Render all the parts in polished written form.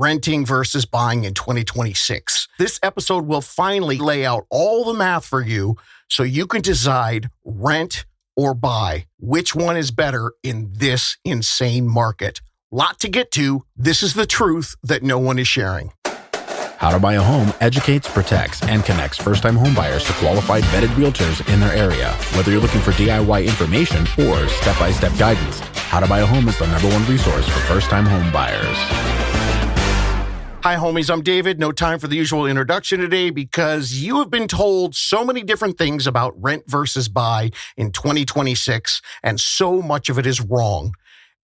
renting versus buying in 2026. This episode will finally lay out all the math for you so you can decide rent or buy. Which one is better in this insane market? Lot to get to. This is the truth that no one is sharing. How to Buy a Home educates, protects, and connects first-time homebuyers to qualified vetted realtors in their area. Whether you're looking for DIY information or step-by-step guidance, How to Buy a Home is the #1 resource for first-time homebuyers. Hi, homies. I'm David. No time for the usual introduction today because you have been told so many different things about rent versus buy in 2026, and so much of it is wrong.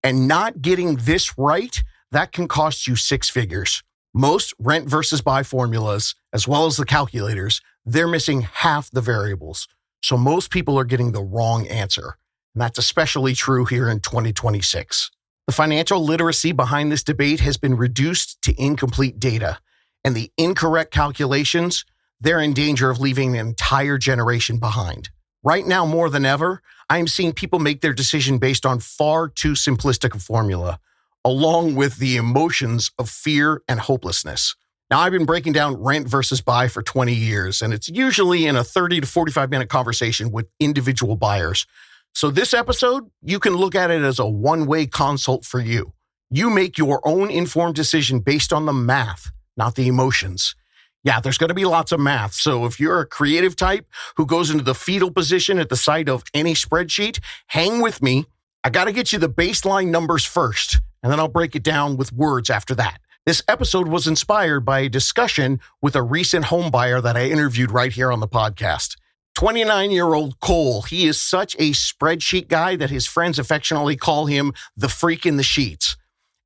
And not getting this right, that can cost you six figures. Most rent versus buy formulas, as well as the calculators, they're missing half the variables. So most people are getting the wrong answer. And that's especially true here in 2026. The financial literacy behind this debate has been reduced to incomplete data. And the incorrect calculations, they're in danger of leaving an entire generation behind. Right now, more than ever, I'm seeing people make their decision based on far too simplistic a formula, along with the emotions of fear and hopelessness. Now, I've been breaking down rent versus buy for 20 years, and it's usually in a 30 to 45-minute conversation with individual buyers. So this episode, you can look at it as a one-way consult for you. You make your own informed decision based on the math, not the emotions. Yeah, there's going to be lots of math. So if you're a creative type who goes into the fetal position at the sight of any spreadsheet, hang with me. I got to get you the baseline numbers first, and then I'll break it down with words after that. This episode was inspired by a discussion with a recent home buyer that I interviewed right here on the podcast. 29-year-old Cole, he is such a spreadsheet guy that his friends affectionately call him the freak in the sheets.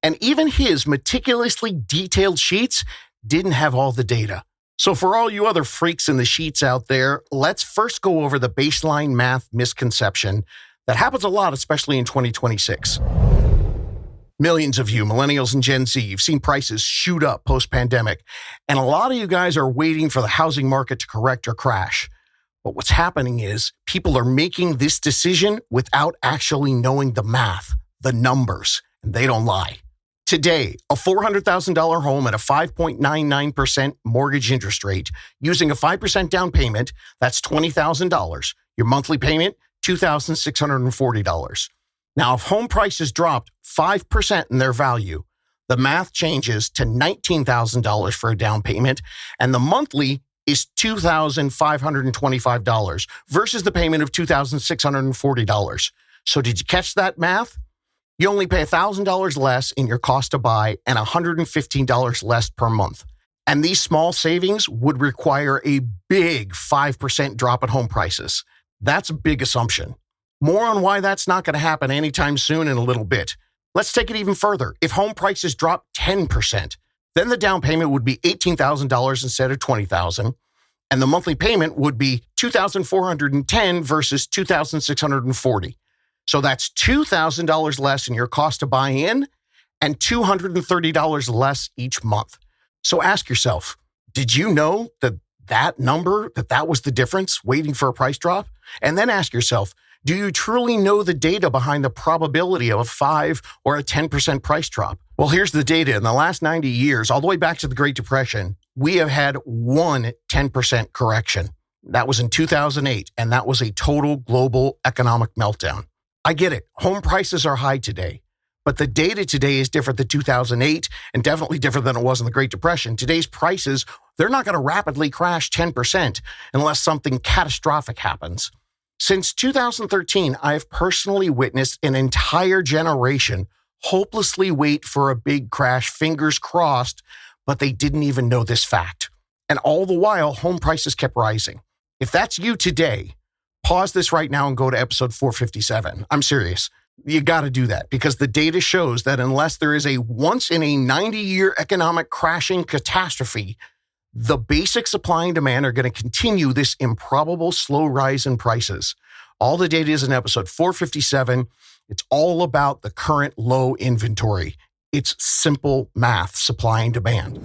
And even his meticulously detailed sheets didn't have all the data. So for all you other freaks in the sheets out there, let's first go over the baseline math misconception that happens a lot, especially in 2026. Millions of you, millennials and Gen Z, you've seen prices shoot up post-pandemic, and a lot of you guys are waiting for the housing market to correct or crash. But what's happening is people are making this decision without actually knowing the math, the numbers, and they don't lie. Today, a $400,000 home at a 5.99% mortgage interest rate, using a 5% down payment, that's $20,000. Your monthly payment, $2,640. Now, if home prices dropped 5% in their value, the math changes to $19,000 for a down payment, and the monthly is $2,525 versus the payment of $2,640. So did you catch that math? You only pay $1,000 less in your cost to buy and $115 less per month. And these small savings would require a big 5% drop in home prices. That's a big assumption. More on why that's not going to happen anytime soon in a little bit. Let's take it even further. If home prices drop 10%, then the down payment would be $18,000 instead of $20,000, and the monthly payment would be $2,410 versus $2,640. So that's $2,000 less in your cost to buy in and $230 less each month. So ask yourself, did you know that number, that was the difference waiting for a price drop? And then ask yourself, do you truly know the data behind the probability of a 5 or a 10% price drop? Well, here's the data. In the last 90 years, all the way back to the Great Depression, we have had one 10% correction. That was in 2008, and that was a total global economic meltdown. I get it. Home prices are high today, but the data today is different than 2008 and definitely different than it was in the Great Depression. Today's prices, they're not going to rapidly crash 10% unless something catastrophic happens. Since 2013, I have personally witnessed an entire generation hopelessly wait for a big crash, fingers crossed, but they didn't even know this fact. And all the while, home prices kept rising. If that's you today, pause this right now and go to episode 457. I'm serious. You got to do that because the data shows that unless there is a once in a 90-year economic crashing catastrophe, the basic supply and demand are going to continue this improbable slow rise in prices. All the data is in episode 457. It's all about the current low inventory. It's simple math, supply and demand.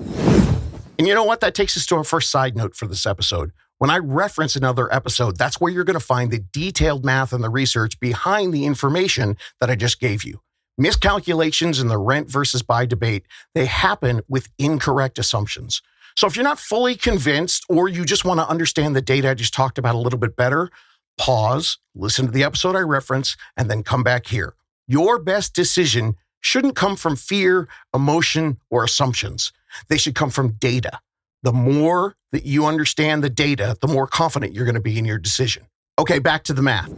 And you know what? That takes us to our first side note for this episode. When I reference another episode, that's where you're going to find the detailed math and the research behind the information that I just gave you. Miscalculations in the rent versus buy debate, they happen with incorrect assumptions. So if you're not fully convinced or you just want to understand the data I just talked about a little bit better, pause, listen to the episode I reference, and then come back here. Your best decision shouldn't come from fear, emotion, or assumptions. They should come from data. The more that you understand the data, the more confident you're going to be in your decision. Okay, back to the math.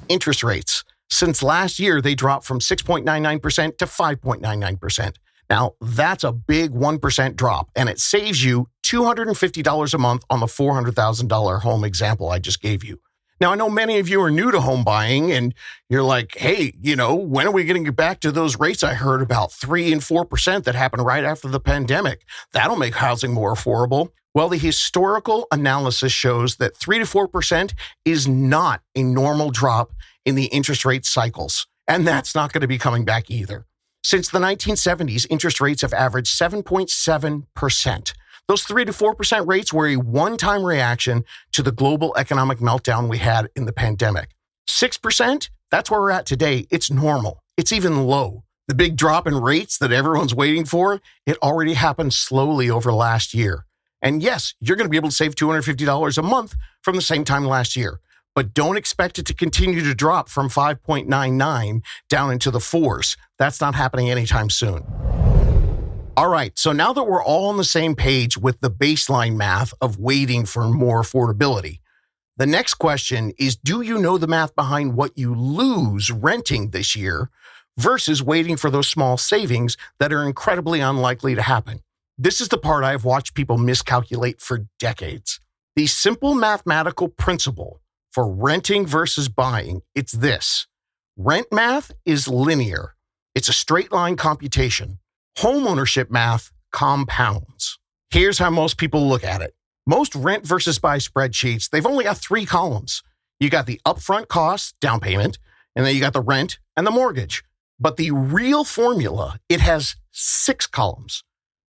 Interest rates. Since last year, they dropped from 6.99% to 5.99%. Now, that's a big 1% drop, and it saves you $250 a month on the $400,000 home example I just gave you. Now, I know many of you are new to home buying, and you're like, hey, when are we going to get back to those rates I heard about, 3 and 4% that happened right after the pandemic? That'll make housing more affordable. Well, the historical analysis shows that 3 to 4% is not a normal drop in the interest rate cycles, and that's not going to be coming back either. Since the 1970s, interest rates have averaged 7.7%. Those 3 to 4% rates were a one-time reaction to the global economic meltdown we had in the pandemic. 6%, that's where we're at today. It's normal. It's even low. The big drop in rates that everyone's waiting for, it already happened slowly over last year. And yes, you're going to be able to save $250 a month from the same time last year. But don't expect it to continue to drop from 5.99 down into the 4s. That's not happening anytime soon. All right, so now that we're all on the same page with the baseline math of waiting for more affordability, the next question is, do you know the math behind what you lose renting this year versus waiting for those small savings that are incredibly unlikely to happen? This is the part I've watched people miscalculate for decades. The simple mathematical principle for renting versus buying, it's this. Rent math is linear. It's a straight line computation. Homeownership math compounds. Here's how most people look at it. Most rent versus buy spreadsheets, they've only got 3 columns. You got the upfront cost, down payment, and then you got the rent and the mortgage. But the real formula, it has 6 columns.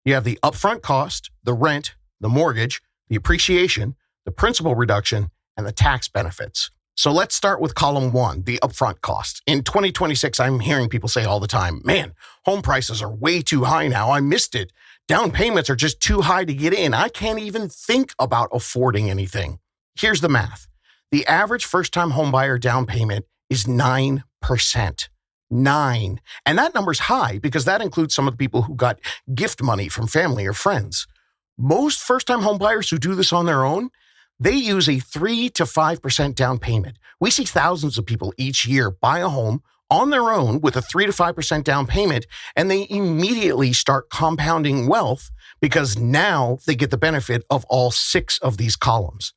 You have the upfront cost, the rent, the mortgage, the appreciation, the principal reduction, and the tax benefits. So let's start with column 1, the upfront cost. In 2026, I'm hearing people say all the time, man, home prices are way too high now. I missed it. Down payments are just too high to get in. I can't even think about affording anything. Here's the math. The average first-time homebuyer down payment is 9%. 9%. And that number's high because that includes some of the people who got gift money from family or friends. Most first-time homebuyers who do this on their own, they use a 3 to 5% down payment. We see thousands of people each year buy a home on their own with a 3 to 5% down payment, and they immediately start compounding wealth because now they get the benefit of all 6 of these columns.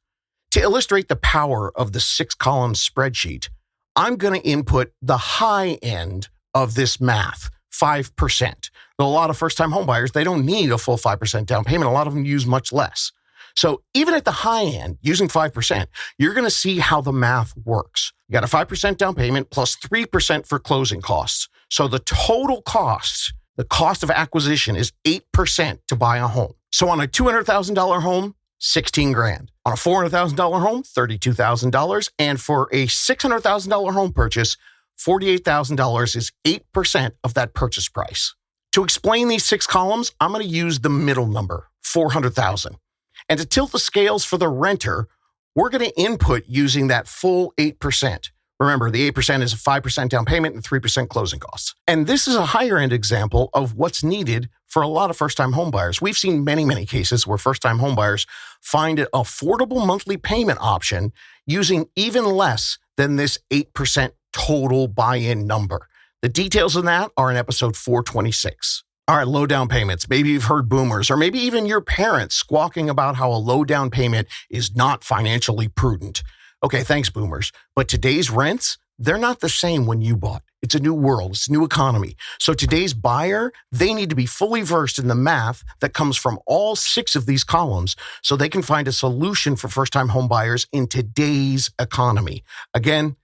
To illustrate the power of the 6-column spreadsheet, I'm going to input the high end of this math, 5%. A lot of first-time homebuyers, they don't need a full 5% down payment. A lot of them use much less. So even at the high end, using 5%, you're going to see how the math works. You got a 5% down payment plus 3% for closing costs. So the total cost, the cost of acquisition is 8% to buy a home. So on a $200,000 home, $16,000. On a $400,000 home, $32,000. And for a $600,000 home purchase, $48,000 is 8% of that purchase price. To explain these 6 columns, I'm going to use the middle number, $400,000. And to tilt the scales for the renter, we're going to input using that full 8%. Remember, the 8% is a 5% down payment and 3% closing costs. And this is a higher end example of what's needed for a lot of first-time homebuyers. We've seen many, many cases where first-time homebuyers find an affordable monthly payment option using even less than this 8% total buy-in number. The details of that are in episode 426. All right, low down payments. Maybe you've heard boomers or maybe even your parents squawking about how a low down payment is not financially prudent. Okay, thanks, boomers. But today's rents, they're not the same when you bought. It's a new world. It's a new economy. So today's buyer, they need to be fully versed in the math that comes from all 6 of these columns so they can find a solution for first-time home buyers in today's economy. Again,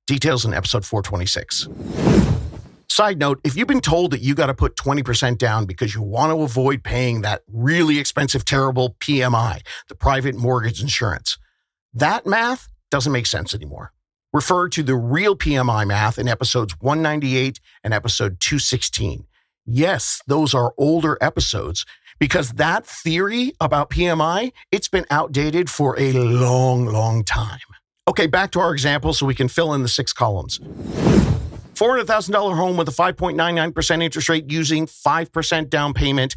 details in episode 426. Side note, if you've been told that you got to put 20% down because you want to avoid paying that really expensive, terrible PMI, the private mortgage insurance, that math doesn't make sense anymore. Refer to the real PMI math in episodes 198 and episode 216. Yes, those are older episodes because that theory about PMI, it's been outdated for a long, long time. Okay, back to our example so we can fill in the 6 columns. $400,000 home with a 5.99% interest rate using 5% down payment.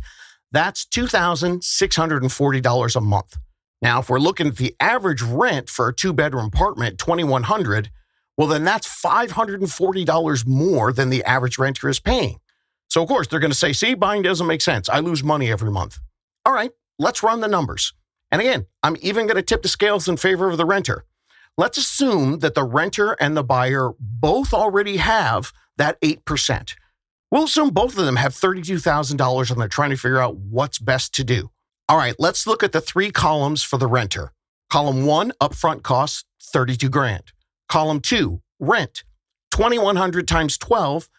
That's $2,640 a month. Now, if we're looking at the average rent for a 2-bedroom apartment, $2,100, well, then that's $540 more than the average renter is paying. So, of course, they're going to say, see, buying doesn't make sense. I lose money every month. All right, let's run the numbers. And again, I'm even going to tip the scales in favor of the renter. Let's assume that the renter and the buyer both already have that 8%. We'll assume both of them have $32,000 and they're trying to figure out what's best to do. All right, let's look at the 3 columns for the renter. Column 1, upfront costs, $32,000. Column 2, rent, $2,100 times 12,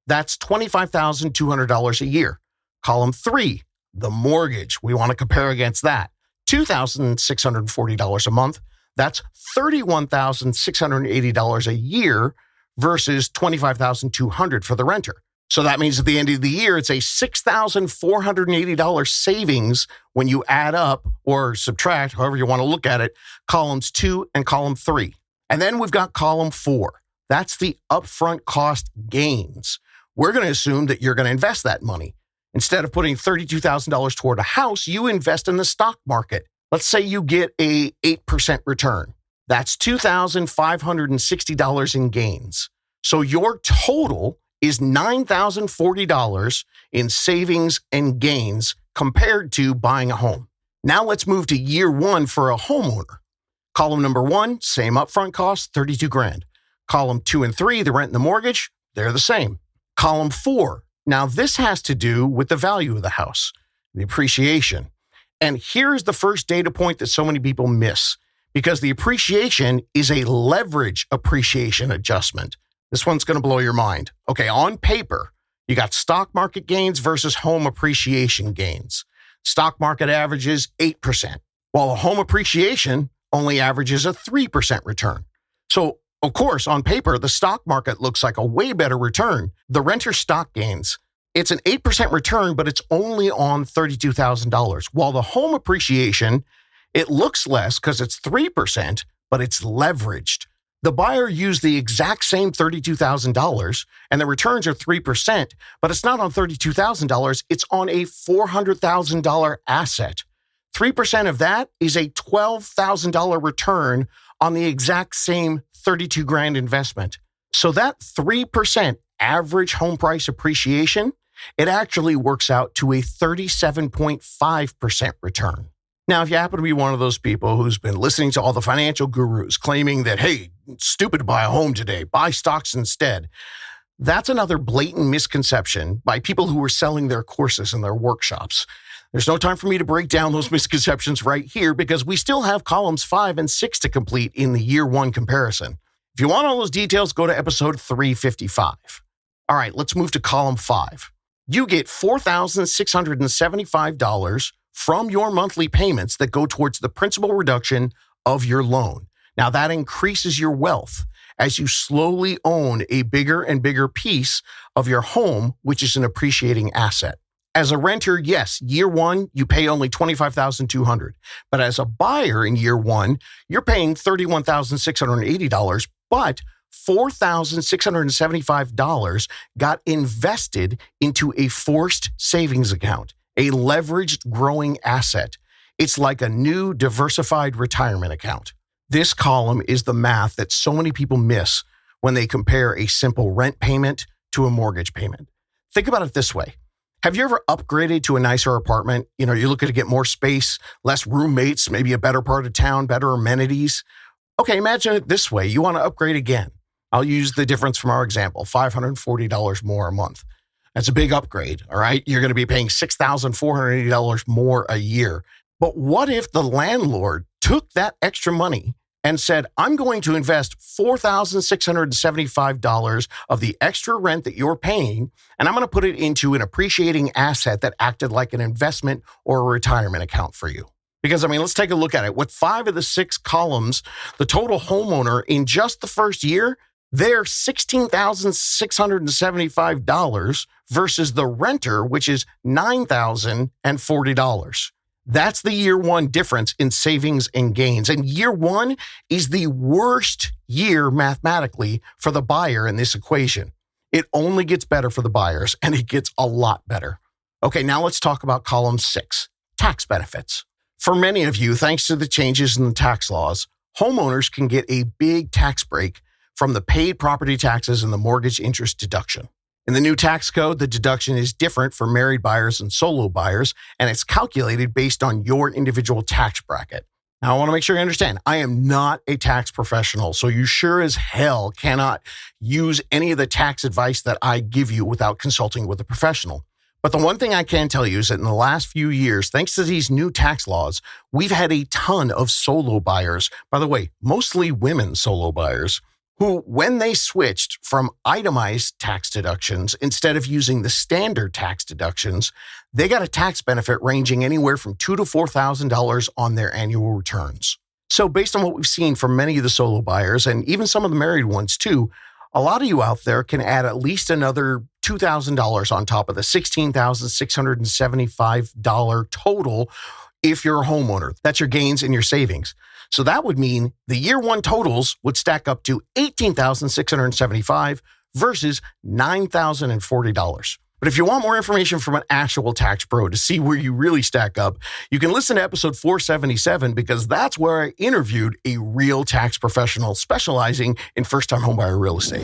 that's $25,200 a year. Column 3, the mortgage, we want to compare against that, $2,640 a month. That's $31,680 a year versus $25,200 for the renter. So that means at the end of the year, it's a $6,480 savings when you add up or subtract, however you want to look at it, columns 2 and column 3. And then we've got column 4. That's the upfront cost gains. We're going to assume that you're going to invest that money. Instead of putting $32,000 toward a house, you invest in the stock market. Let's say you get a 8% return. That's $2,560 in gains. So your total is $9,040 in savings and gains compared to buying a home. Now let's move to year 1 for a homeowner. Column number 1, same upfront cost, $32,000. Column 2 and 3, the rent and the mortgage, they're the same. Column 4, now this has to do with the value of the house, the appreciation. And here's the first data point that so many people miss, because the appreciation is a leverage appreciation adjustment. This one's going to blow your mind. Okay, on paper, you got stock market gains versus home appreciation gains. Stock market averages 8%, while a home appreciation only averages a 3% return. So, of course, on paper, the stock market looks like a way better return. The renter stock gains, it's an 8% return, but it's only on $32,000. While the home appreciation, it looks less because it's 3%, but it's leveraged. The buyer used the exact same $32,000 and the returns are 3%, but it's not on $32,000. It's on a $400,000 asset. 3% of that is a $12,000 return on the exact same $32,000 investment. So that 3% average home price appreciation, it actually works out to a 37.5% return. Now, if you happen to be one of those people who's been listening to all the financial gurus claiming that, hey, it's stupid to buy a home today, buy stocks instead, that's another blatant misconception by people who are selling their courses and their workshops. There's no time for me to break down those misconceptions right here because we still have columns 5 and 6 to complete in the year 1 comparison. If you want all those details, go to episode 355. All right, let's move to column 5. You get $4,675 from your monthly payments that go towards the principal reduction of your loan. Now, that increases your wealth as you slowly own a bigger and bigger piece of your home, which is an appreciating asset. As a renter, yes, year 1, you pay only $25,200. But as a buyer in year 1, you're paying $31,680, but $4,675 got invested into a forced savings account, a leveraged growing asset. It's like a new diversified retirement account. This column is the math that so many people miss when they compare a simple rent payment to a mortgage payment. Think about it this way. Have you ever upgraded to a nicer apartment? You're looking to get more space, less roommates, maybe a better part of town, better amenities. Okay, imagine it this way. You want to upgrade again. I'll use the difference from our example, $540 more a month. That's a big upgrade, all right? You're going to be paying $6,480 more a year. But what if the landlord took that extra money and said, I'm going to invest $4,675 of the extra rent that you're paying, and I'm going to put it into an appreciating asset that acted like an investment or a retirement account for you? Because, let's take a look at it. With 5 of the 6 columns, the total homeowner in just the first year, they're $16,675 versus the renter, which is $9,040. That's the year one difference in savings and gains. And year one is the worst year mathematically for the buyer in this equation. It only gets better for the buyers, and it gets a lot better. Okay, now let's talk about column 6, tax benefits. For many of you, thanks to the changes in the tax laws, homeowners can get a big tax break from the paid property taxes and the mortgage interest deduction. In the new tax code, the deduction is different for married buyers and solo buyers, and it's calculated based on your individual tax bracket. Now, I want to make sure you understand, I am not a tax professional, so you sure as hell cannot use any of the tax advice that I give you without consulting with a professional. But the one thing I can tell you is that in the last few years, thanks to these new tax laws, we've had a ton of solo buyers, by the way, mostly women solo buyers, who, when they switched from itemized tax deductions instead of using the standard tax deductions, they got a tax benefit ranging anywhere from $2,000 to $4,000 on their annual returns. So based on what we've seen from many of the solo buyers, and even some of the married ones too, a lot of you out there can add at least another $2,000 on top of the $16,675 total if you're a homeowner. That's your gains and your savings. So that would mean the year one totals would stack up to $18,675 versus $9,040. But if you want more information from an actual tax pro to see where you really stack up, you can listen to episode 477 because that's where I interviewed a real tax professional specializing in first-time homebuyer real estate.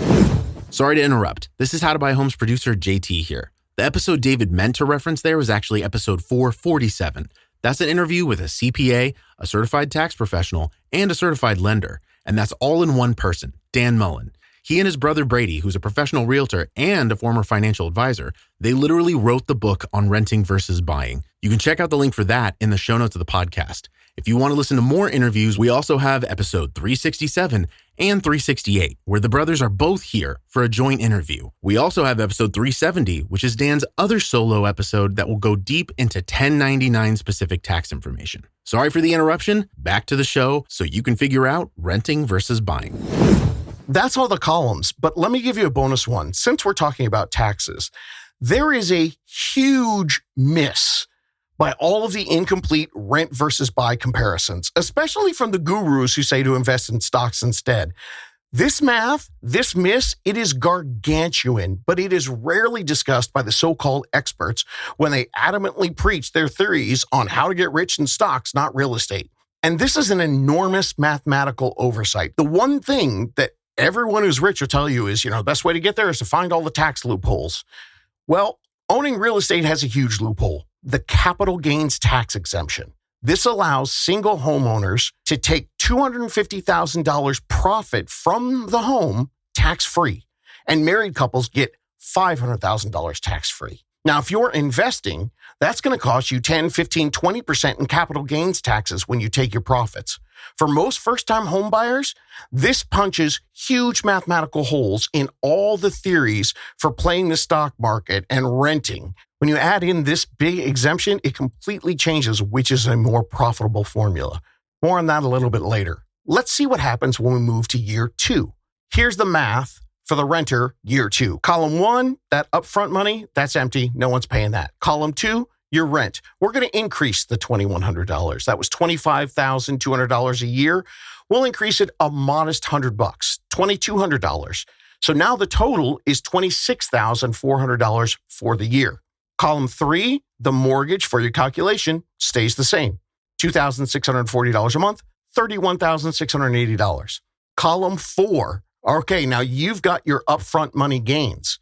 Sorry to interrupt. This is How to Buy Homes producer JT here. The episode David meant to reference there was actually episode 447. That's an interview with a CPA, a certified tax professional, and a certified lender. And that's all in one person, Dan Mullen. He and his brother Brady, who's a professional realtor and a former financial advisor, they literally wrote the book on renting versus buying. You can check out the link for that in the show notes of the podcast. If you want to listen to more interviews, we also have episode 367 and 368, where the brothers are both here for a joint interview. We also have episode 370, which is Dan's other solo episode that will go deep into 1099 specific tax information. Sorry for the interruption. Back to the show so you can figure out renting versus buying. That's all the columns, but let me give you a bonus one. Since we're talking about taxes, there is a huge miss by all of the incomplete rent versus buy comparisons, especially from the gurus who say to invest in stocks instead. This math, this miss, it is gargantuan, but it is rarely discussed by the so-called experts when they adamantly preach their theories on how to get rich in stocks, not real estate. And this is an enormous mathematical oversight. The one thing that everyone who's rich will tell you is, the best way to get there is to find all the tax loopholes. Well, owning real estate has a huge loophole, the capital gains tax exemption. This allows single homeowners to take $250,000 profit from the home tax-free, and married couples get $500,000 tax-free. Now, if you're investing, that's going to cost you 10, 15, 20% in capital gains taxes when you take your profits. For most first-time home buyers, this punches huge mathematical holes in all the theories for playing the stock market and renting. When you add in this big exemption, it completely changes which is a more profitable formula. More on that a little bit later. Let's see what happens when we move to year 2. Here's the math for the renter year 2. Column 1, that upfront money, that's empty. No one's paying that. Column 2, your rent. We're going to increase the $2,100. That was $25,200 a year. We'll increase it a modest $100, $2,200. So now the total is $26,400 for the year. Column 3, the mortgage for your calculation stays the same. $2,640 a month, $31,680. Column 4, okay, now you've got your upfront money gains.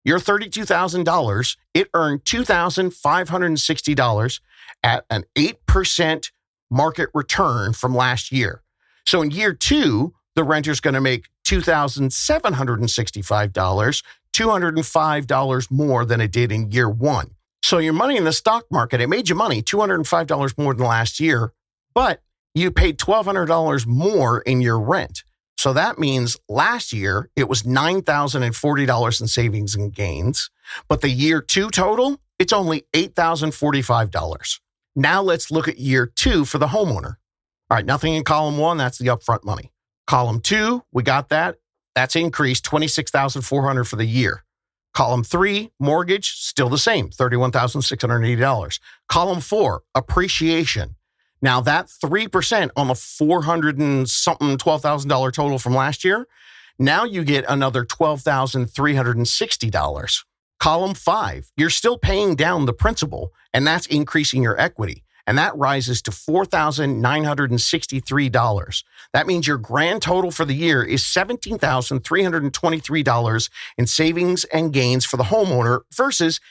Your $32,000, it earned $2,560 at an 8% market return from last year. So in year 2, the renter's going to make $2,765, $205 more than it did in year 1. So your money in the stock market, it made you money, $205 more than last year, but you paid $1,200 more in your rent. So that means last year it was $9,040 in savings and gains, but the year 2 total, it's only $8,045. Now let's look at year 2 for the homeowner. All right, nothing in column 1, that's the upfront money. Column 2, we got that. That's increased $26,400 for the year. Column 3, mortgage, still the same, $31,680. Column 4, appreciation. Now that 3% on the $400 and something $12,000 total from last year, now you get another $12,360. Column 5, you're still paying down the principal, and that's increasing your equity. And that rises to $4,963. That means your grand total for the year is $17,323 in savings and gains for the homeowner versus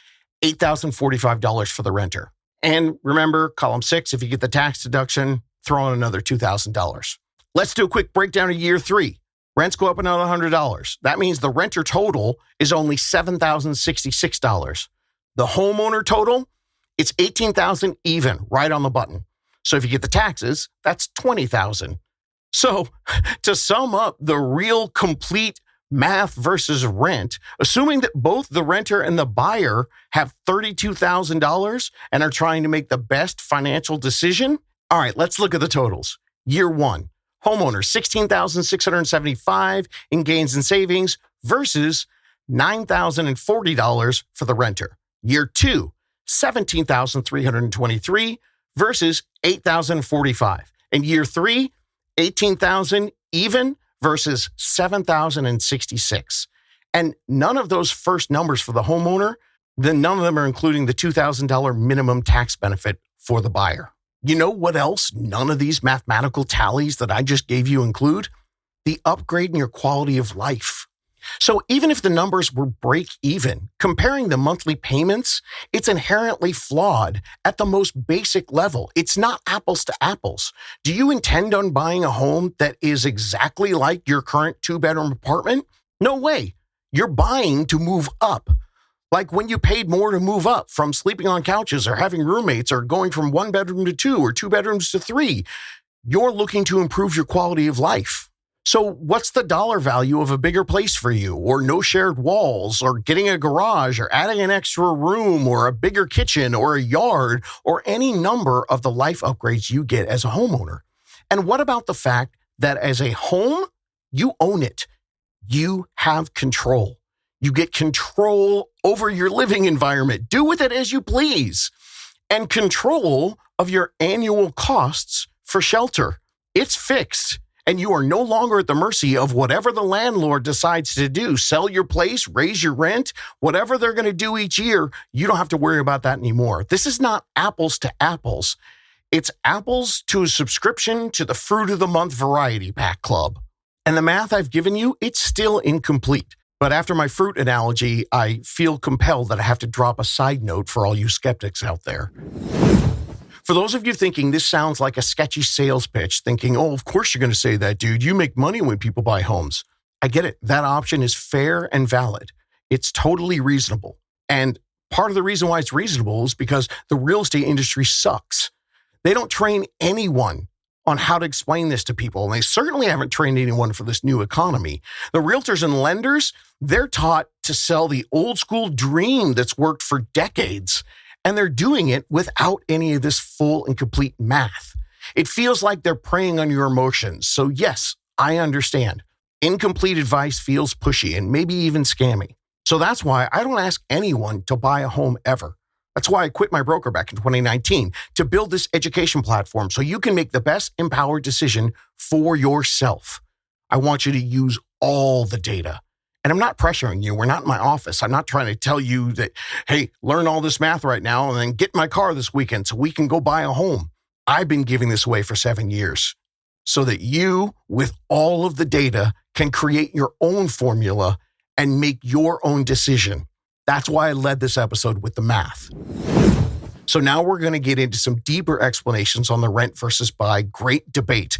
$8,045 for the renter. And remember, column 6, if you get the tax deduction, throw in another $2,000. Let's do a quick breakdown of year 3. Rents go up another $100. That means the renter total is only $7,066. The homeowner total, it's $18,000 even, right on the button. So if you get the taxes, that's $20,000. So to sum up the real complete math versus rent, assuming that both the renter and the buyer have $32,000 and are trying to make the best financial decision. All right, let's look at the totals. Year 1, homeowner, $16,675 in gains and savings versus $9,040 for the renter. Year 2, $17,323 versus $8,045. And year 3, $18,000 even versus $7,066. And none of those first numbers for the homeowner, then none of them are including the $2,000 minimum tax benefit for the buyer. You know what else none of these mathematical tallies that I just gave you include? The upgrade in your quality of life. So even if the numbers were break even, comparing the monthly payments, it's inherently flawed at the most basic level. It's not apples to apples. Do you intend on buying a home that is exactly like your current 2-bedroom apartment? No way. You're buying to move up. Like when you paid more to move up from sleeping on couches or having roommates or going from 1 bedroom to 2 or 2 bedrooms to 3, you're looking to improve your quality of life. So what's the dollar value of a bigger place for you, or no shared walls, or getting a garage, or adding an extra room, or a bigger kitchen, or a yard, or any number of the life upgrades you get as a homeowner? And what about the fact that as a home, you own it? You have control. You get control over your living environment. Do with it as you please. And control of your annual costs for shelter. It's fixed. And you are no longer at the mercy of whatever the landlord decides to do. Sell your place, raise your rent, whatever they're going to do each year, you don't have to worry about that anymore. This is not apples to apples. It's apples to a subscription to the Fruit of the Month Variety Pack Club. And the math I've given you, it's still incomplete. But after my fruit analogy, I feel compelled that I have to drop a side note for all you skeptics out there. For those of you thinking this sounds like a sketchy sales pitch, thinking, oh, of course you're going to say that, dude. You make money when people buy homes. I get it. That option is fair and valid. It's totally reasonable. And part of the reason why it's reasonable is because the real estate industry sucks. They don't train anyone on how to explain this to people. And they certainly haven't trained anyone for this new economy. The realtors and lenders, they're taught to sell the old school dream that's worked for decades. And they're doing it without any of this full and complete math. It feels like they're preying on your emotions. So yes, I understand. Incomplete advice feels pushy and maybe even scammy. So that's why I don't ask anyone to buy a home ever. That's why I quit my broker back in 2019 to build this education platform so you can make the best empowered decision for yourself. I want you to use all the data. And I'm not pressuring you. We're not in my office. I'm not trying to tell you that, hey, learn all this math right now and then get in my car this weekend so we can go buy a home. I've been giving this away for 7 years so that you, with all of the data, can create your own formula and make your own decision. That's why I led this episode with the math. So now we're going to get into some deeper explanations on the rent versus buy great debate.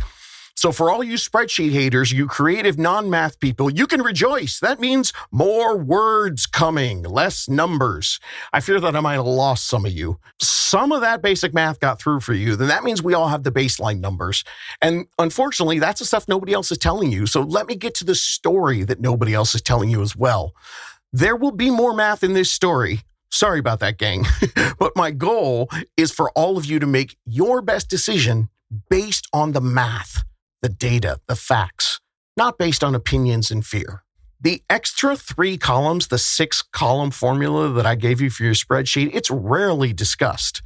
So for all you spreadsheet haters, you creative non-math people, you can rejoice. That means more words coming, less numbers. I fear that I might have lost some of you. Some of that basic math got through for you. Then that means we all have the baseline numbers. And unfortunately, that's the stuff nobody else is telling you. So let me get to the story that nobody else is telling you as well. There will be more math in this story. Sorry about that, gang. But my goal is for all of you to make your best decision based on the math, the data, the facts, not based on opinions and fear. The extra 3 columns, the 6-column formula that I gave you for your spreadsheet, it's rarely discussed.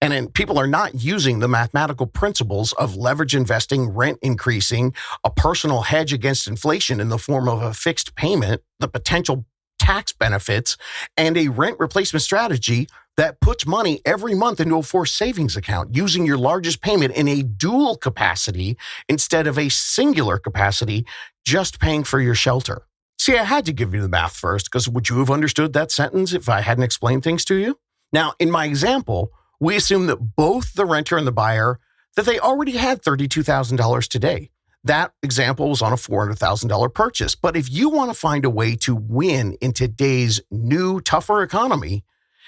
And then people are not using the mathematical principles of leverage investing, rent increasing, a personal hedge against inflation in the form of a fixed payment, the potential tax benefits, and a rent replacement strategy that puts money every month into a forced savings account using your largest payment in a dual capacity instead of a singular capacity, just paying for your shelter. See, I had to give you the math first because would you have understood that sentence if I hadn't explained things to you? Now, in my example, we assume that both the renter and the buyer, that they already had $32,000 today. That example was on a $400,000 purchase. But if you want to find a way to win in today's new, tougher economy,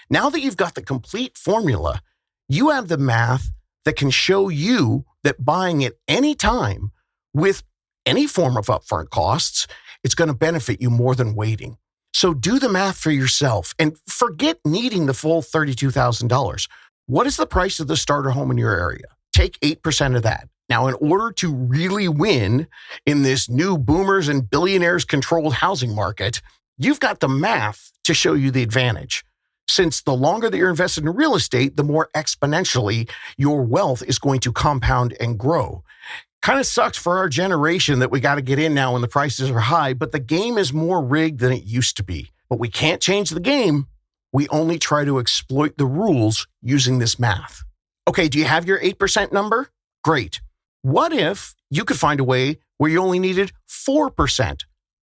now that you've got the complete formula, you have the math that can show you that buying at any time with any form of upfront costs, it's going to benefit you more than waiting. So do the math for yourself and forget needing the full $32,000. What is the price of the starter home in your area? Take 8% of that. Now, in order to really win in this new boomers and billionaires controlled housing market, you've got the math to show you the advantage. Since the longer that you're invested in real estate, the more exponentially your wealth is going to compound and grow. Kind of sucks for our generation that we got to get in now when the prices are high, but the game is more rigged than it used to be. But we can't change the game. We only try to exploit the rules using this math. Okay, do you have your 8% number? Great. What if you could find a way where you only needed 4%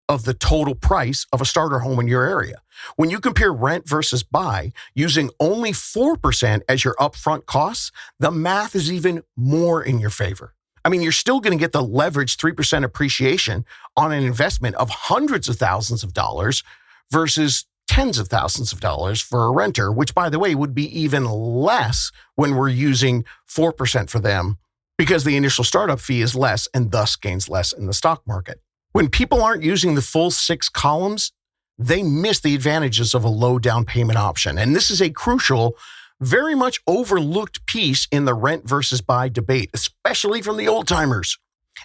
of the total price of a starter home in your area? When you compare rent versus buy, using only 4% as your upfront costs, the math is even more in your favor. I mean, you're still going to get the leveraged 3% appreciation on an investment of hundreds of thousands of dollars versus tens of thousands of dollars for a renter, which, by the way, would be even less when we're using 4% for them because the initial startup fee is less and thus gains less in the stock market. When people aren't using the full 6 columns, they miss the advantages of a low down payment option. And this is a crucial, very much overlooked piece in the rent versus buy debate, especially from the old timers.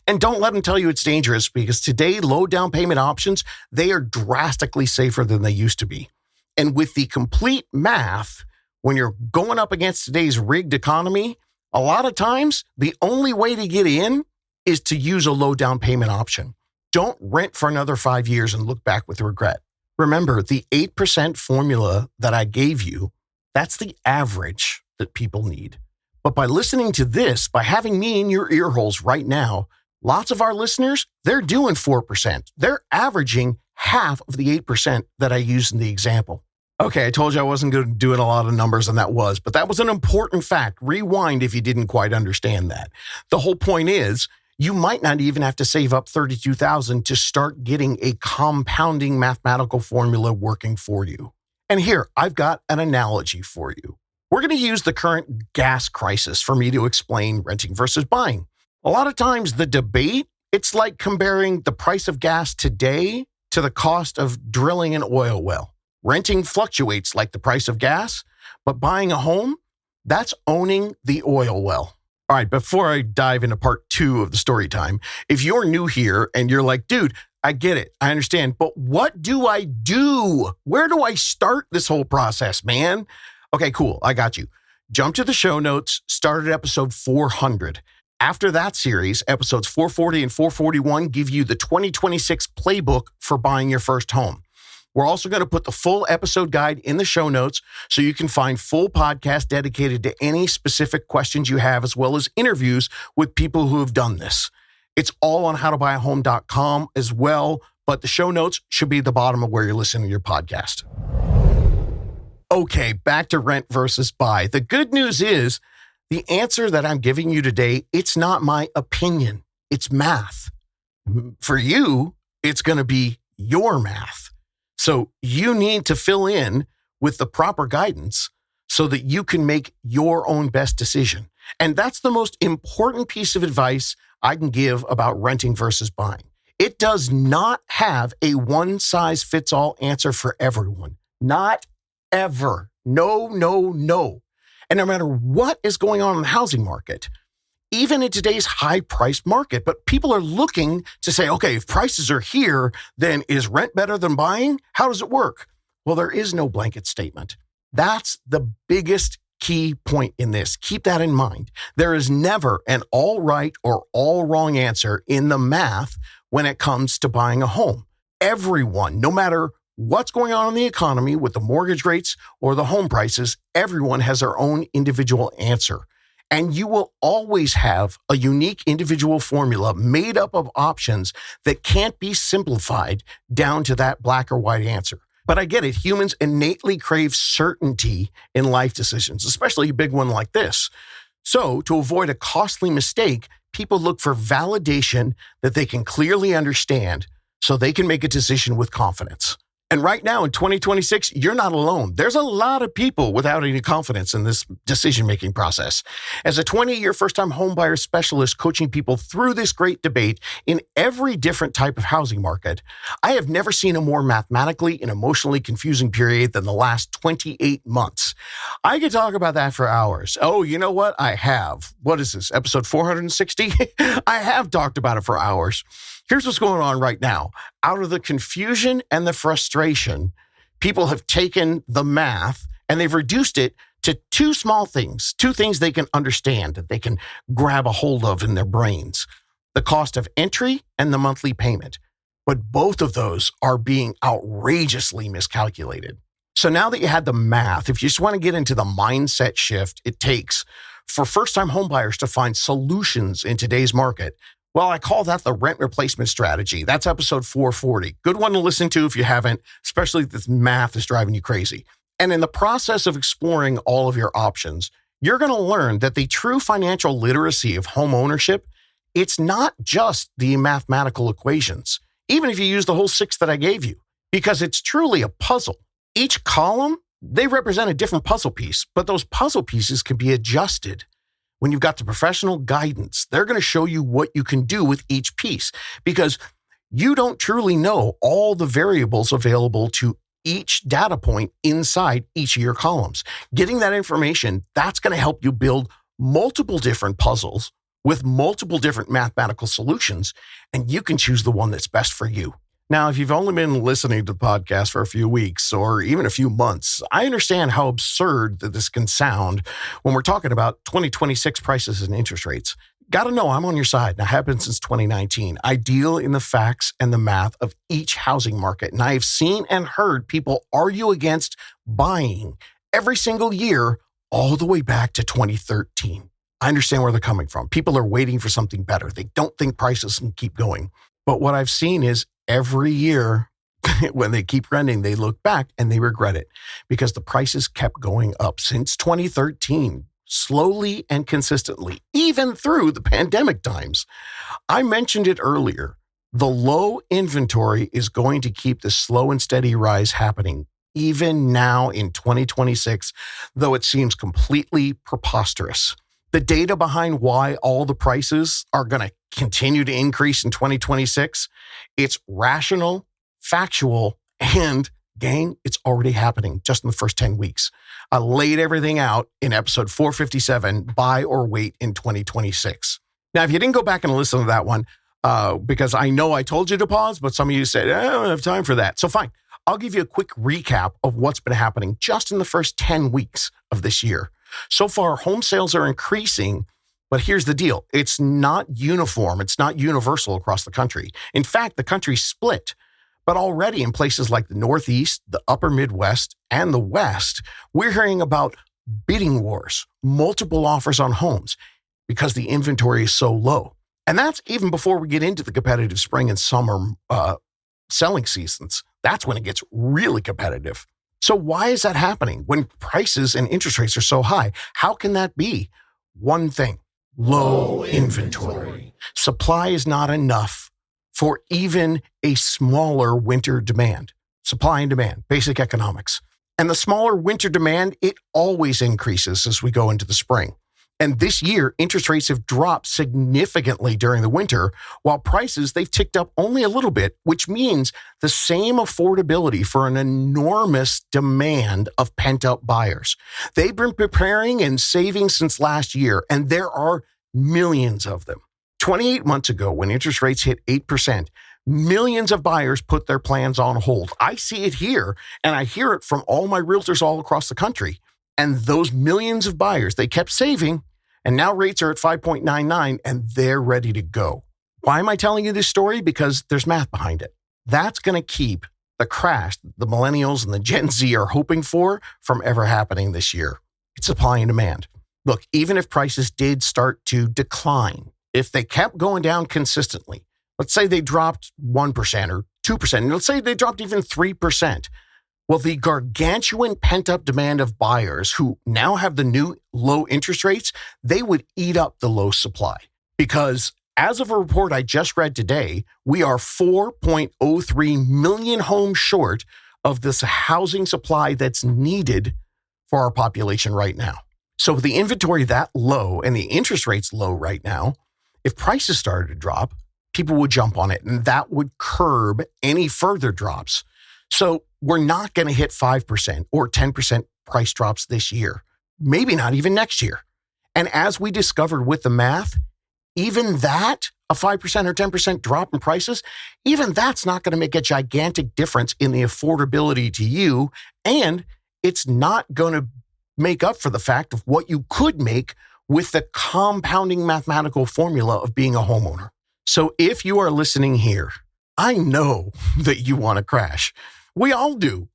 And don't let them tell you it's dangerous because today, low down payment options, they are drastically safer than they used to be. And with the complete math, when you're going up against today's rigged economy, a lot of times the only way to get in is to use a low down payment option. Don't rent for another 5 years and look back with regret. Remember, the 8% formula that I gave you, that's the average that people need. But by listening to this, by having me in your ear holes right now, lots of our listeners, they're doing 4%. They're averaging half of the 8% that I used in the example. Okay, I told you I wasn't going to do a lot of numbers, and that was an important fact. Rewind if you didn't quite understand that. The whole point is, you might not even have to save up $32,000 to start getting a compounding mathematical formula working for you. And here, I've got an analogy for you. We're going to use the current gas crisis for me to explain renting versus buying. A lot of times the debate, it's like comparing the price of gas today to the cost of drilling an oil well. Renting fluctuates like the price of gas, but buying a home, that's owning the oil well. All right, before I dive into part 2 of the story time, if you're new here and you're like, dude, I get it, I understand, but what do I do? Where do I start this whole process, man? Okay, cool, I got you. Jump to the show notes, start at episode 400. After that series, episodes 440 and 441 give you the 2026 playbook for buying your first home. We're also going to put the full episode guide in the show notes so you can find full podcasts dedicated to any specific questions you have, as well as interviews with people who have done this. It's all on howtobuyahome.com as well, but the show notes should be at the bottom of where you're listening to your podcast. Okay, back to rent versus buy. The good news is the answer that I'm giving you today, it's not my opinion. It's math. For you, it's going to be your math. So you need to fill in with the proper guidance so that you can make your own best decision. And that's the most important piece of advice I can give about renting versus buying. It does not have a one-size-fits-all answer for everyone. Not ever. No, no, no. And no matter what is going on in the housing market, even in today's high-priced market, but people are looking to say, okay, if prices are here, then is rent better than buying? How does it work? Well, there is no blanket statement. That's the biggest key point in this. Keep that in mind. There is never an all right or all wrong answer in the math when it comes to buying a home. Everyone, no matter what's going on in the economy with the mortgage rates or the home prices, everyone has their own individual answer. And you will always have a unique individual formula made up of options that can't be simplified down to that black or white answer. But I get it. Humans innately crave certainty in life decisions, especially a big one like this. So to avoid a costly mistake, people look for validation that they can clearly understand so they can make a decision with confidence. And right now in 2026, you're not alone. There's a lot of people without any confidence in this decision-making process. As a 20-year first-time homebuyer specialist coaching people through this great debate in every different type of housing market, I have never seen a more mathematically and emotionally confusing period than the last 28 months. I could talk about that for hours. Oh, you know what? I have. What is this, episode 460? I have talked about it for hours. Here's what's going on right now. Out of the confusion and the frustration, people have taken the math and they've reduced it to two small things, two things they can understand, that they can grab a hold of in their brains: the cost of entry and the monthly payment. But both of those are being outrageously miscalculated. So now that you had the math, if you just want to get into the mindset shift it takes for first-time homebuyers to find solutions in today's market, well, I call that the rent replacement strategy. That's episode 440. Good one to listen to if you haven't, especially if this math is driving you crazy. And in the process of exploring all of your options, you're going to learn that the true financial literacy of home ownership, it's not just the mathematical equations, even if you use the whole 6 that I gave you, because it's truly a puzzle. Each column, they represent a different puzzle piece, but those puzzle pieces can be adjusted. When you've got the professional guidance, they're going to show you what you can do with each piece, because you don't truly know all the variables available to each data point inside each of your columns. Getting that information, that's going to help you build multiple different puzzles with multiple different mathematical solutions, and you can choose the one that's best for you. Now, if you've only been listening to the podcast for a few weeks or even a few months, I understand how absurd that this can sound when we're talking about 2026 prices and interest rates. Got to know I'm on your side, and I have been since 2019. I deal in the facts and the math of each housing market, and I have seen and heard people argue against buying every single year all the way back to 2013. I understand where they're coming from. People are waiting for something better. They don't think prices can keep going. But what I've seen is every year, when they keep renting, they look back and they regret it because the prices kept going up since 2013, slowly and consistently, even through the pandemic times. I mentioned it earlier. The low inventory is going to keep the slow and steady rise happening, even now in 2026, though it seems completely preposterous. The data behind why all the prices are going to continue to increase in 2026, it's rational, factual, and gang, it's already happening just in the first 10 weeks. I laid everything out in episode 457, Buy or Wait in 2026. Now, if you didn't go back and listen to that one, because I know I told you to pause, but some of you said, I don't have time for that. So fine, I'll give you a quick recap of what's been happening just in the first 10 weeks of this year. So far, home sales are increasing, but here's the deal. It's not uniform. It's not universal across the country. In fact, the country's split. But already in places like the Northeast, the upper Midwest, and the West, we're hearing about bidding wars, multiple offers on homes because the inventory is so low. And that's even before we get into the competitive spring and summer selling seasons. That's when it gets really competitive. So why is that happening when prices and interest rates are so high? How can that be? One thing, low inventory. Supply is not enough for even a smaller winter demand. Supply and demand, basic economics. And the smaller winter demand, it always increases as we go into the spring. And this year, interest rates have dropped significantly during the winter, while prices, they've ticked up only a little bit, which means the same affordability for an enormous demand of pent-up buyers. They've been preparing and saving since last year, and there are millions of them. 28 months ago, when interest rates hit 8%, millions of buyers put their plans on hold. I see it here, and I hear it from all my realtors all across the country. And those millions of buyers, they kept saving, and now rates are at 5.99, and they're ready to go. Why am I telling you this story? Because there's math behind it. That's going to keep the crash the millennials and the Gen Z are hoping for from ever happening this year. It's supply and demand. Look, even if prices did start to decline, if they kept going down consistently, let's say they dropped 1% or 2%, and let's say they dropped even 3%. Well, the gargantuan pent-up demand of buyers who now have the new low interest rates, they would eat up the low supply. Because as of a report I just read today, we are 4.03 million homes short of this housing supply that's needed for our population right now. So with the inventory that low and the interest rates low right now, if prices started to drop, people would jump on it, and that would curb any further drops. So we're not going to hit 5% or 10% price drops this year, maybe not even next year. And as we discovered with the math, even that, a 5% or 10% drop in prices, even that's not going to make a gigantic difference in the affordability to you, and it's not going to make up for the fact of what you could make with the compounding mathematical formula of being a homeowner. So if you are listening here, I know that you want to crash. We all do.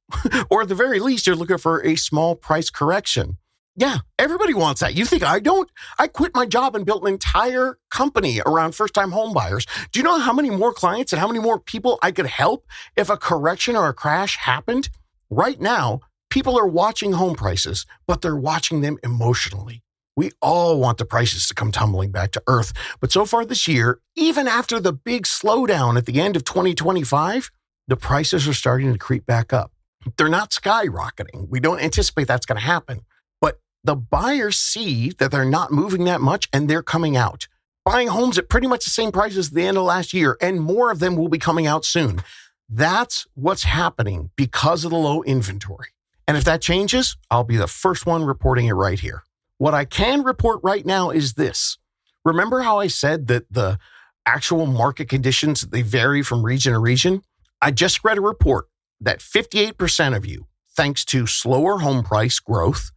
Or at the very least, you're looking for a small price correction. Yeah, everybody wants that. You think I don't? I quit my job and built an entire company around first-time home buyers. Do you know how many more clients and how many more people I could help if a correction or a crash happened? Right now, people are watching home prices, but they're watching them emotionally. We all want the prices to come tumbling back to earth. But so far this year, even after the big slowdown at the end of 2025, the prices are starting to creep back up. They're not skyrocketing. We don't anticipate that's going to happen. But the buyers see that they're not moving that much, and they're coming out, buying homes at pretty much the same prices at the end of last year, and more of them will be coming out soon. That's what's happening because of the low inventory. And if that changes, I'll be the first one reporting it right here. What I can report right now is this. Remember how I said that the actual market conditions, they vary from region to region? I just read a report that 58% of you, thanks to slower home price growth,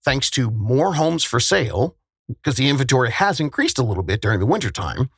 thanks to more homes for sale, because the inventory has increased a little bit during the wintertime,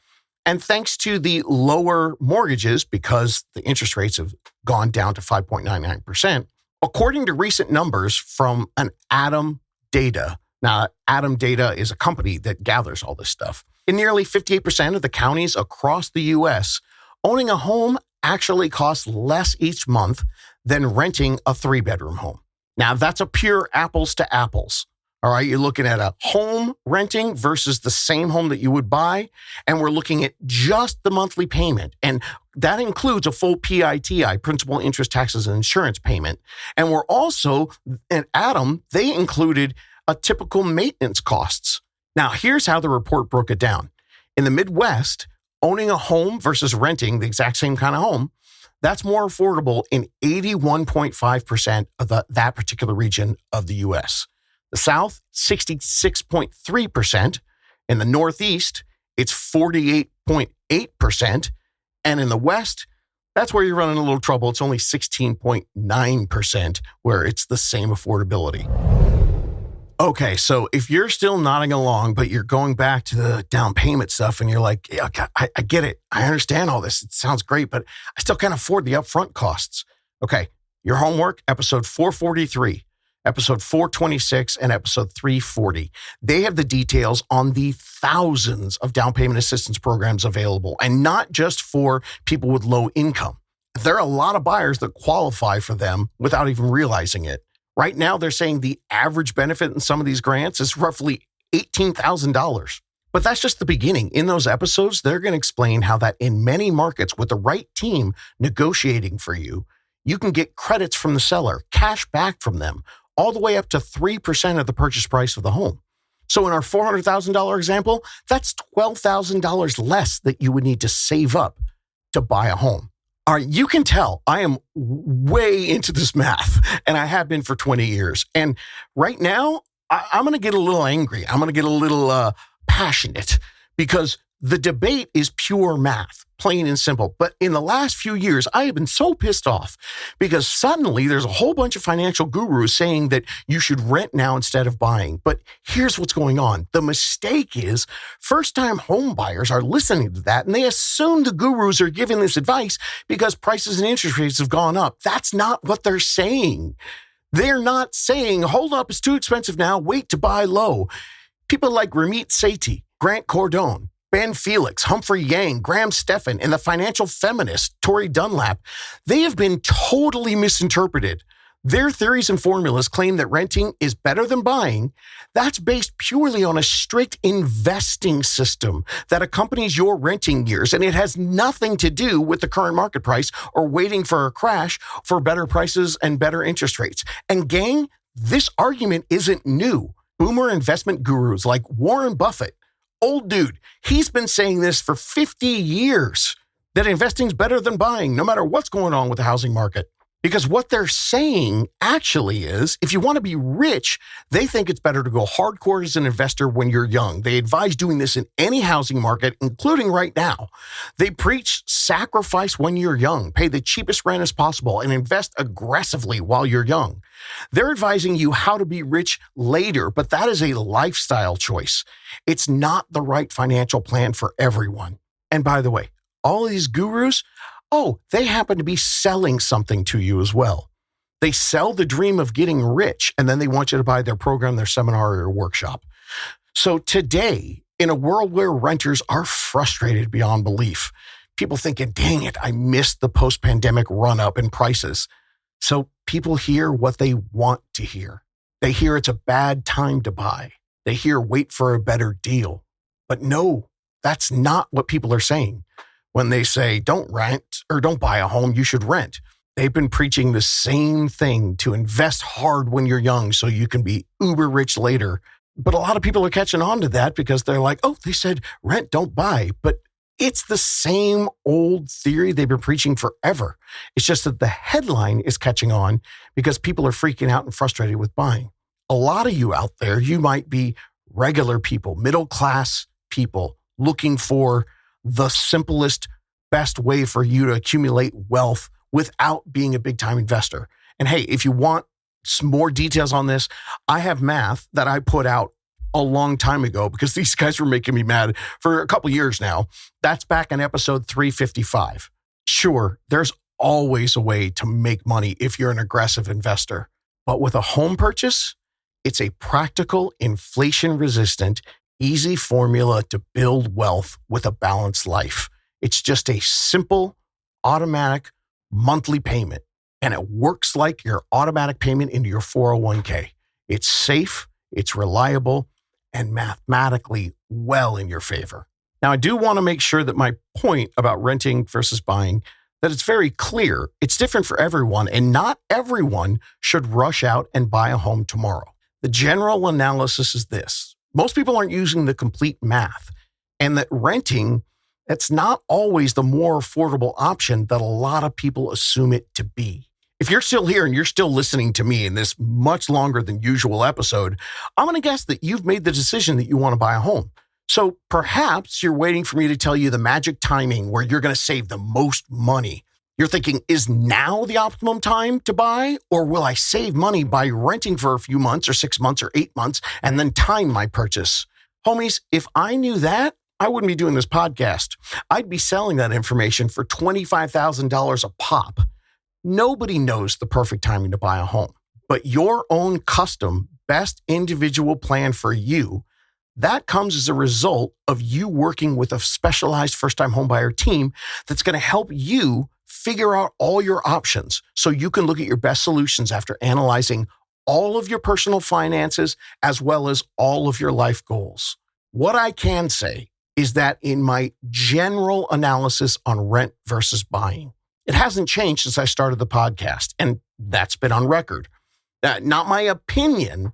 and thanks to the lower mortgages because the interest rates have gone down to 5.99%, according to recent numbers from an Adam Data. Now, Adam Data is a company that gathers all this stuff. In nearly 58% of the counties across the U.S., owning a home actually costs less each month than renting a 3-bedroom home. Now, that's a pure apples to apples. All right, you're looking at a home renting versus the same home that you would buy, and we're looking at just the monthly payment. And that includes a full PITI, principal, interest, taxes, and insurance payment. And we're also, at Adam, they included a typical maintenance costs. Now, here's how the report broke it down. In the Midwest, owning a home versus renting the exact same kind of home, that's more affordable in 81.5% of that particular region of the U.S. The South, 66.3%. In the Northeast, it's 48.8%. And in the West, that's where you're running a little trouble. It's only 16.9%, where it's the same affordability. Okay, so if you're still nodding along, but you're going back to the down payment stuff and you're like, yeah, I get it. I understand all this. It sounds great, but I still can't afford the upfront costs. Okay, your homework, episode 443, episode 426, and episode 340. They have the details on the thousands of down payment assistance programs available, and not just for people with low income. There are a lot of buyers that qualify for them without even realizing it. Right now, they're saying the average benefit in some of these grants is roughly $18,000. But that's just the beginning. In those episodes, they're going to explain how that in many markets with the right team negotiating for you, you can get credits from the seller, cash back from them, all the way up to 3% of the purchase price of the home. So in our $400,000 example, that's $12,000 less that you would need to save up to buy a home. All right, you can tell I am way into this math, and I have been for 20 years. And right now, I'm going to get a little angry. I'm going to get a little passionate because the debate is pure math, plain and simple. But in the last few years, I have been so pissed off because suddenly there's a whole bunch of financial gurus saying that you should rent now instead of buying. But here's what's going on. The mistake is first-time home buyers are listening to that, and they assume the gurus are giving this advice because prices and interest rates have gone up. That's not what they're saying. They're not saying, hold up, it's too expensive now, wait to buy low. People like Ramit Sethi, Grant Cardone, Ben Felix, Humphrey Yang, Graham Stephan, and the financial feminist, Tori Dunlap, they have been totally misinterpreted. Their theories and formulas claim that renting is better than buying. That's based purely on a strict investing system that accompanies your renting years, and it has nothing to do with the current market price or waiting for a crash for better prices and better interest rates. And gang, this argument isn't new. Boomer investment gurus like Warren Buffett, old dude, he's been saying this for 50 years, that investing's better than buying, no matter what's going on with the housing market. Because what they're saying actually is, if you want to be rich, they think it's better to go hardcore as an investor when you're young. They advise doing this in any housing market, including right now. They preach sacrifice when you're young, pay the cheapest rent as possible, and invest aggressively while you're young. They're advising you how to be rich later, but that is a lifestyle choice. It's not the right financial plan for everyone. And by the way, all of these gurus, they happen to be selling something to you as well. They sell the dream of getting rich, and then they want you to buy their program, their seminar, or your workshop. So today, in a world where renters are frustrated beyond belief, people thinking, dang it, I missed the post-pandemic run-up in prices. So people hear what they want to hear. They hear it's a bad time to buy. They hear wait for a better deal. But no, that's not what people are saying. When they say, don't rent or don't buy a home, you should rent. They've been preaching the same thing, to invest hard when you're young so you can be uber rich later. But a lot of people are catching on to that because they're like, they said rent, don't buy. But it's the same old theory they've been preaching forever. It's just that the headline is catching on because people are freaking out and frustrated with buying. A lot of you out there, you might be regular people, middle-class people looking for the simplest, best way for you to accumulate wealth without being a big-time investor. And hey, if you want some more details on this, I have math that I put out a long time ago because these guys were making me mad for a couple years now. That's back in episode 355. Sure, there's always a way to make money if you're an aggressive investor. But with a home purchase, it's a practical, inflation-resistant, easy formula to build wealth with a balanced life. It's just a simple, automatic monthly payment, and it works like your automatic payment into your 401k. It's safe, it's reliable, and mathematically well in your favor. Now, I do want to make sure that my point about renting versus buying, that it's very clear. It's different for everyone, and not everyone should rush out and buy a home tomorrow. The general analysis is this. Most people aren't using the complete math, and that renting, that's not always the more affordable option that a lot of people assume it to be. If you're still here and you're still listening to me in this much longer than usual episode, I'm going to guess that you've made the decision that you want to buy a home. So perhaps you're waiting for me to tell you the magic timing where you're going to save the most money. You're thinking, is now the optimum time to buy? Or will I save money by renting for a few months or 6 months or 8 months and then time my purchase? Homies, if I knew that, I wouldn't be doing this podcast. I'd be selling that information for $25,000 a pop. Nobody knows the perfect timing to buy a home, but your own custom, best individual plan for you, that comes as a result of you working with a specialized first-time homebuyer team that's going to help you figure out all your options so you can look at your best solutions after analyzing all of your personal finances as well as all of your life goals. What I can say is that in my general analysis on rent versus buying, it hasn't changed since I started the podcast, and that's been on record. Not my opinion,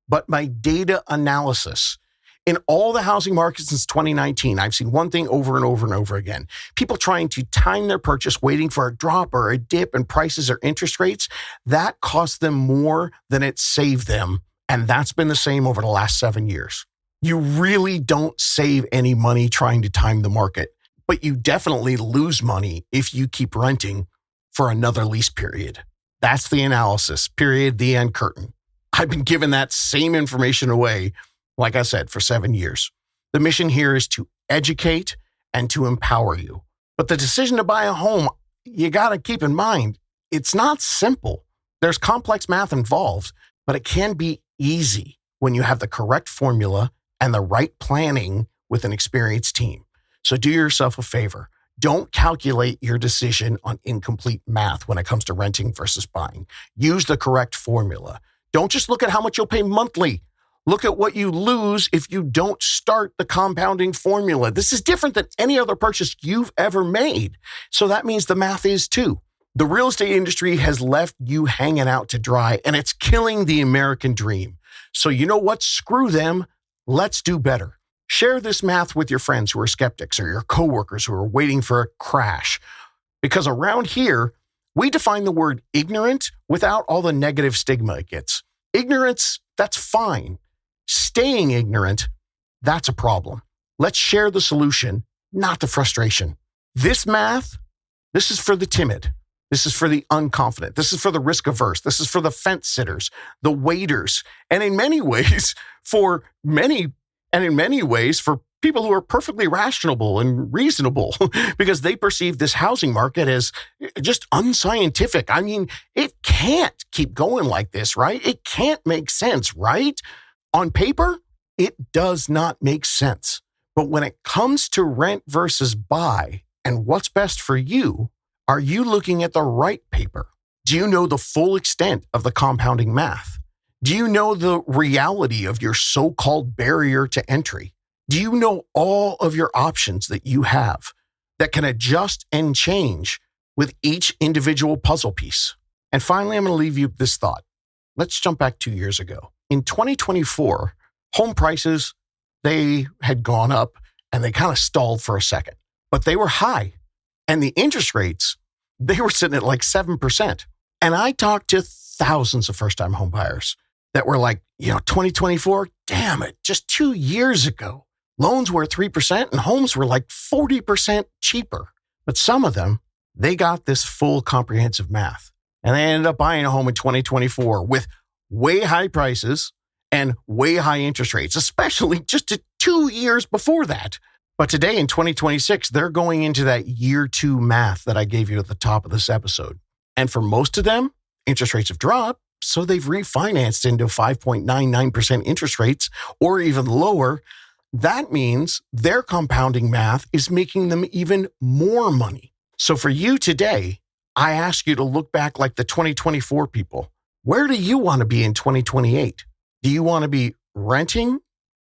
but my data analysis. In all the housing markets since 2019, I've seen one thing over and over and over again. People trying to time their purchase, waiting for a drop or a dip in prices or interest rates. That cost them more than it saved them. And that's been the same over the last 7 years. You really don't save any money trying to time the market, but you definitely lose money if you keep renting for another lease period. That's the analysis, period, the end, curtain. I've been giving that same information away, like I said, for 7 years. The mission here is to educate and to empower you. But the decision to buy a home, you got to keep in mind, it's not simple. There's complex math involved, but it can be easy when you have the correct formula and the right planning with an experienced team. So do yourself a favor. Don't calculate your decision on incomplete math when it comes to renting versus buying. Use the correct formula. Don't just look at how much you'll pay monthly. Look at what you lose if you don't start the compounding formula. This is different than any other purchase you've ever made. So that means the math is too. The real estate industry has left you hanging out to dry, and it's killing the American dream. So you know what? Screw them. Let's do better. Share this math with your friends who are skeptics or your coworkers who are waiting for a crash. Because around here, we define the word ignorant without all the negative stigma it gets. Ignorance, that's fine. Staying ignorant, that's a problem. Let's share the solution, not the frustration. This math, this is for the timid. This is for the unconfident. This is for the risk averse. This is for the fence sitters, the waiters, and in many ways, for people who are perfectly rational and reasonable because they perceive this housing market as just unscientific. I mean, it can't keep going like this, right? It can't make sense, right? On paper, it does not make sense. But when it comes to rent versus buy and what's best for you, are you looking at the right paper? Do you know the full extent of the compounding math? Do you know the reality of your so-called barrier to entry? Do you know all of your options that you have that can adjust and change with each individual puzzle piece? And finally, I'm going to leave you with this thought. Let's jump back 2 years ago. In 2024, home prices, they had gone up and they kind of stalled for a second, but they were high. And the interest rates, they were sitting at like 7%. And I talked to thousands of first-time home buyers that were like, 2024, damn it, just 2 years ago, loans were at 3% and homes were like 40% cheaper. But some of them, they got this full comprehensive math. And they ended up buying a home in 2024 with way high prices and way high interest rates, especially just 2 years before that. But today in 2026, they're going into that year 2 math that I gave you at the top of this episode. And for most of them, interest rates have dropped, so they've refinanced into 5.99% interest rates or even lower. That means their compounding math is making them even more money. So for you today, I ask you to look back like the 2024 people. Where do you want to be in 2028? Do you want to be renting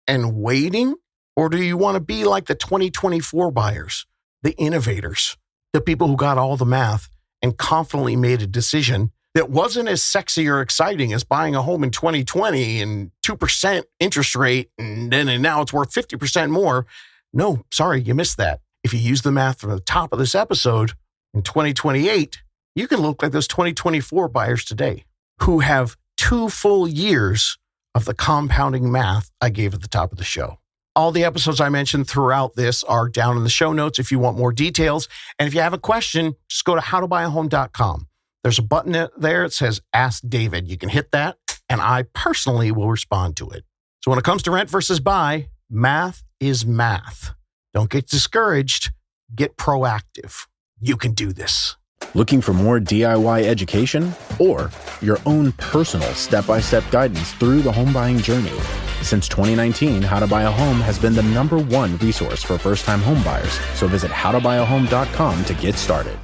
and waiting? Or do you want to be like the 2024 buyers, the innovators, the people who got all the math and confidently made a decision that wasn't as sexy or exciting as buying a home in 2020 and 2% interest rate and now it's worth 50% more? No, sorry, you missed that. If you use the math from the top of this episode, in 2028, you can look like those 2024 buyers today who have 2 full years of the compounding math I gave at the top of the show. All the episodes I mentioned throughout this are down in the show notes if you want more details. And if you have a question, just go to howtobuyahome.com. There's a button there that says Ask David. You can hit that, and I personally will respond to it. So when it comes to rent versus buy, math is math. Don't get discouraged. Get proactive. You can do this. Looking for more DIY education or your own personal step-by-step guidance through the home buying journey? Since 2019, How to Buy a Home has been the #1 resource for first-time home buyers. So visit howtobuyahome.com to get started.